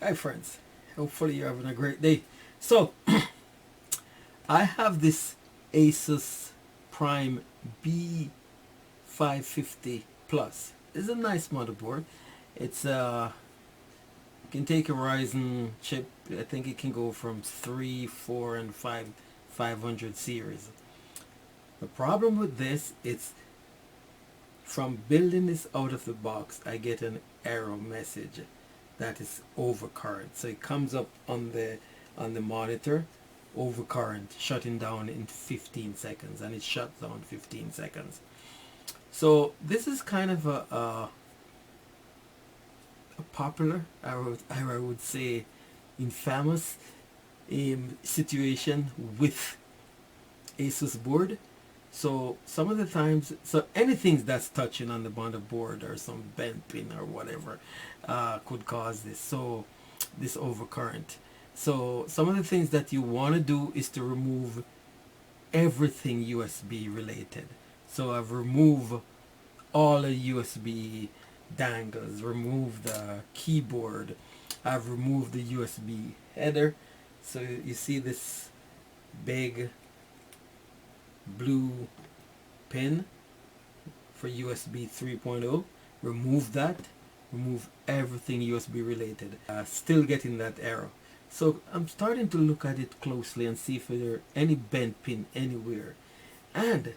Hi friends, hopefully you're having a great day. So I have this Asus Prime B550 Plus. It's a nice motherboard. It's can take a Ryzen chip. I think it can go from 3, 4 and 500 series. The problem with this, it's from building this out of the box, I get an error message that is overcurrent. So it comes up on the monitor, overcurrent, shutting down in 15 seconds, and it shuts down 15 seconds. So this is kind of a popular, I would say, infamous situation with Asus board. So some of the times, so anything that's touching on the motherboard or some bent pin or whatever could cause this. So this overcurrent. So some of the things that you want to do is to remove everything USB related. So I've removed all the USB dangles, removed the keyboard, I've removed the USB header. So you see this big blue pin for USB 3.0. Remove that. Remove everything USB related. Still getting that error. So I'm starting to look at it closely and see if there are any bent pin anywhere. And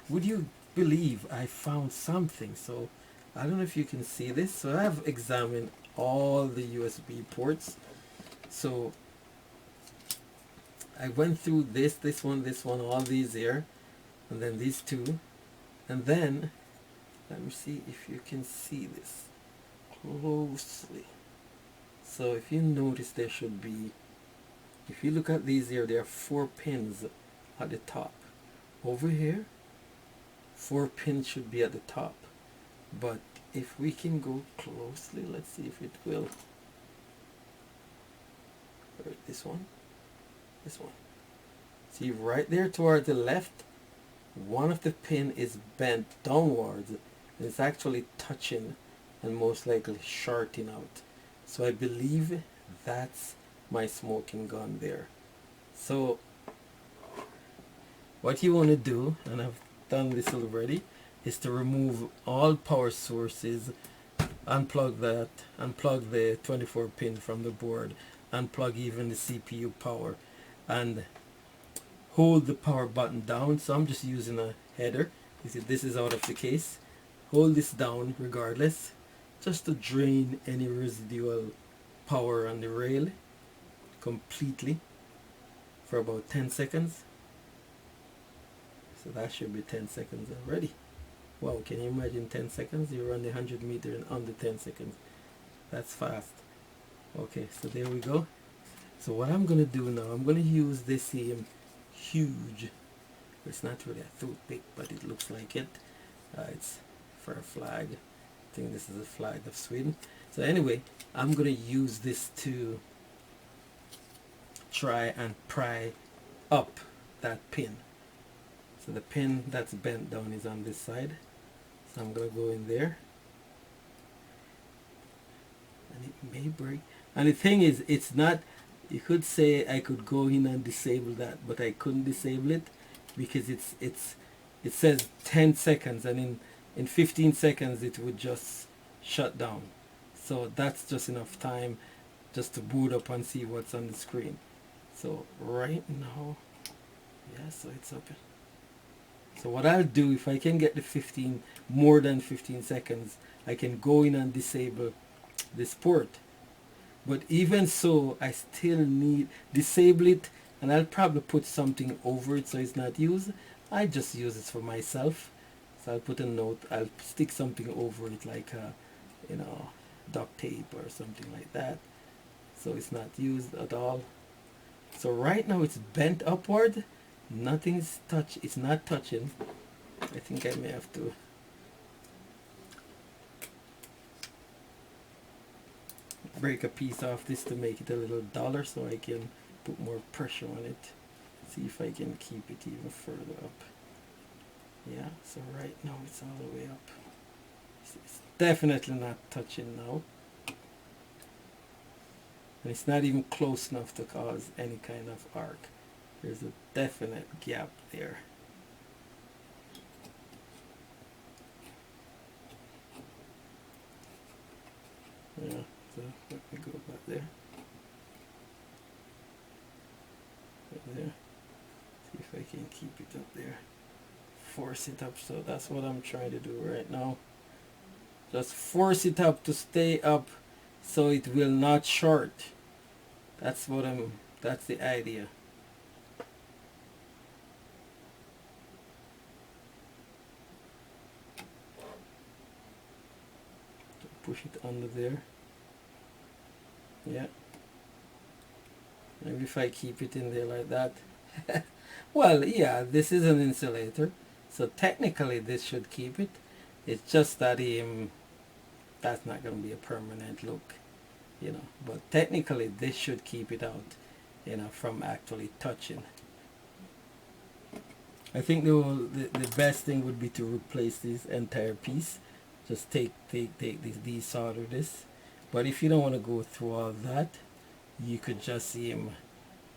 would you believe I found something? So I don't know if you can see this. So I've examined all the USB ports. So I went through this one, all these here, and then these two, and then let me see if you can see this closely. So if you notice, there should be, if you look at these here, there are 4 pins at the top. Over here, 4 pins should be at the top, but if we can go closely, let's see if it will. This one. See right there toward the left, one of the pin is bent downwards, and it's actually touching and most likely shorting out. So I believe that's my smoking gun there. So what you want to do, and I've done this already, is to remove all power sources, unplug the 24 pin from the board, unplug even the CPU power, and hold the power button down. So I'm just using a header. You see this is out of the case. Hold this down regardless, just to drain any residual power on the rail completely for about 10 seconds. So that should be 10 seconds already. Wow, can you imagine 10 seconds? You run the 100 meter in under 10 seconds. That's fast. Okay, so there we go. So what I'm going to do now, I'm going to use this same huge, it's not really a toothpick, but it looks like it. It's for a flag. I think this is a flag of Sweden. So anyway, I'm going to use this to try and pry up that pin. So the pin that's bent down is on this side. So I'm going to go in there. And it may break. And the thing is, it's not, you could say I could go in and disable that, but I couldn't disable it because it says 10 seconds, and in 15 seconds it would just shut down. So that's just enough time just to boot up and see what's on the screen. So right now, yeah, so it's open. So what I'll do, if I can get the more than 15 seconds, I can go in and disable this port. But even so, I still need disable it, and I'll probably put something over it so it's not used. I just use it for myself. So I'll put a note, I'll stick something over it like duct tape or something like that, so it's not used at all. So right now it's bent upward, nothing's it's not touching. I think I may have to break a piece off this to make it a little duller so I can put more pressure on it. See if I can keep it even further up. Yeah, so right now it's all the way up. It's definitely not touching now. and it's not even close enough to cause any kind of arc. There's a definite gap there. Yeah, so let me go back there. Right there. See if I can keep it up there. Force it up, so that's what I'm trying to do right now. Just force it up to stay up so it will not short. That's the idea. Push it under there. Yeah. Maybe if I keep it in there like that. Well, yeah, this is an insulator, so technically this should keep it. It's just that that's not going to be a permanent look, you know. But technically this should keep it out, you know, from actually touching. I think the best thing would be to replace this entire piece. Just take desolder this. But if you don't want to go through all that, you could just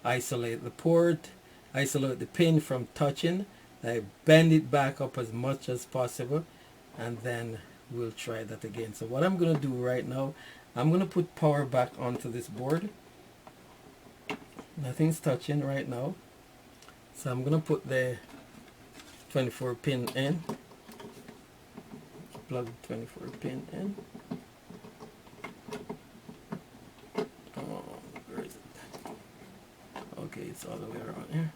isolate the port, isolate the pin from touching, like bend it back up as much as possible, and then we'll try that again. So what I'm going to do right now, I'm going to put power back onto this board. Nothing's touching right now, so I'm going to put the 24 pin in, plug the 24 pin in. Where is it? Okay, it's all the way around here.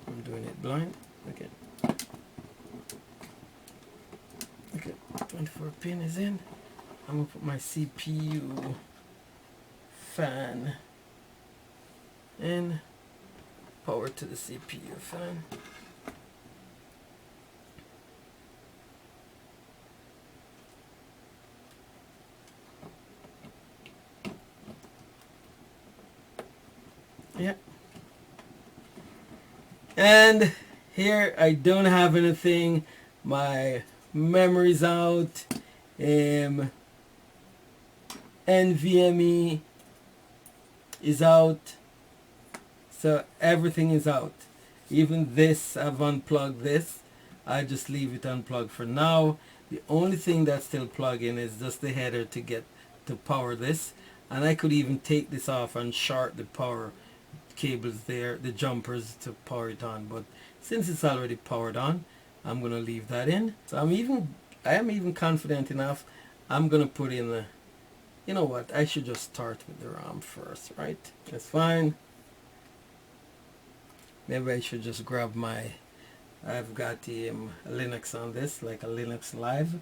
I'm doing it blind. Okay. Okay, 24 pin is in. I'm gonna put my CPU fan in. Power to the CPU fan. Yeah. And here I don't have anything. My memory's out. NVMe is out. So everything is out. Even this, I've unplugged this. I just leave it unplugged for now. The only thing that's still plugged in is just the header to power this. And I could even take this off and short the power cables there, the jumpers, to power it on. But since it's already powered on, I'm going to leave that in. So I am even confident enough. I'm going to put in the, you know what, I should just start with the RAM first, right? That's fine. Maybe I should just grab I've got the Linux on this, like a Linux Live.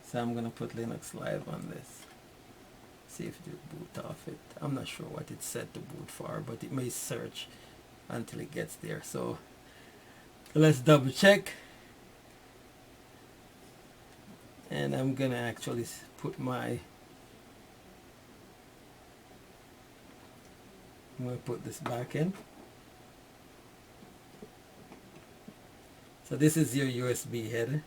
So I'm going to put Linux Live on this. See if it will boot off it. I'm not sure what it's set to boot for, but it may search until it gets there. So let's double check. And I'm going to actually put I'm going to put this back in. So this is your USB header.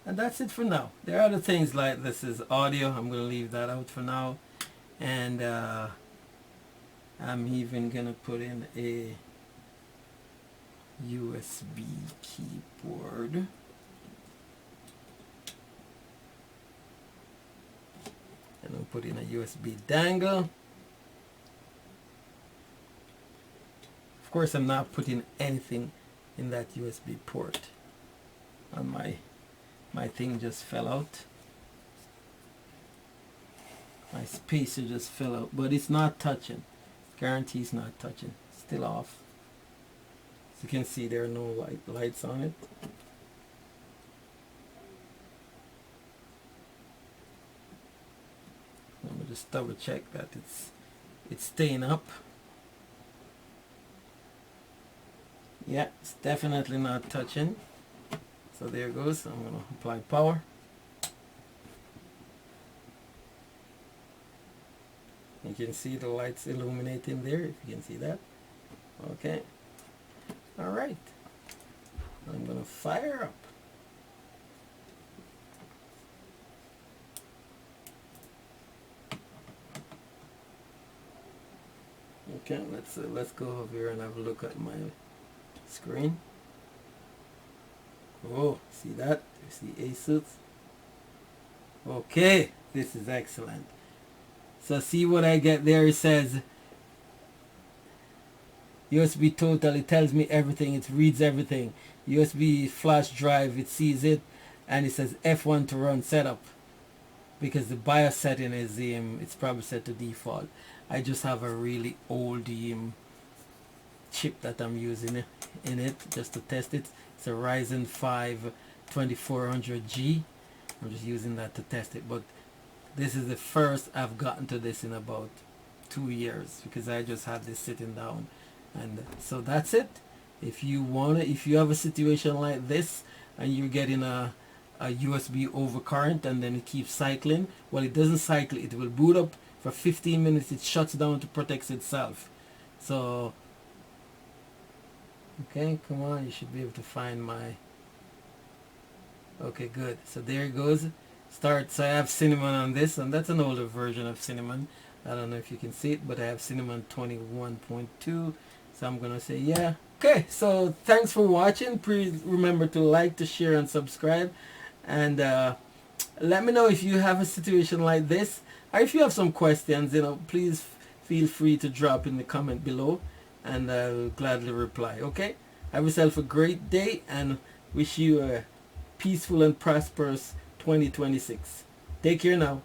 And that's it for now. There are other things like this is audio. I'm going to leave that out for now. And I'm even going to put in a USB keyboard. And I'll put in a USB dangle. Of course, I'm not putting anything in that USB port. On my thing just fell out. My spacer just fell out, but it's not touching. Guarantee it's not touching. Still off. As you can see, there are no lights on it. Let me just double check that it's staying up. Yeah, it's definitely not touching. So there it goes. I'm going to apply power. You can see the lights illuminating there, if you can see that. Okay. Alright. I'm going to fire up. Okay, let's go over here and have a look at my screen. Oh, see that? You see ASUS? Okay, this is excellent. So see what I get there. It says USB total. It tells me everything. It reads everything. USB flash drive. It sees it, and it says F1 to run setup, because the BIOS setting is it's probably set to default. I just have a really old chip that I'm using in it just to test it. It's a Ryzen 5 2400G. I'm just using that to test it, but this is the first I've gotten to this in about 2 years, because I just had this sitting down. And so that's it. If you have a situation like this and you're getting a USB overcurrent and then it keeps cycling, well, it doesn't cycle, it will boot up for 15 minutes, it shuts down to protect itself. So okay, come on, you should be able to find my, okay, good. So there it goes. Start. So I have Cinnamon on this, and that's an older version of Cinnamon. I don't know if you can see it, but I have Cinnamon 21.2. So I'm gonna say yeah. Okay, so thanks for watching. Please remember to like, to share, and subscribe. And let me know if you have a situation like this, or if you have some questions, please feel free to drop in the comment below, and I'll gladly reply. Okay, have yourself a great day, and wish you a peaceful and prosperous 2026. Take care now.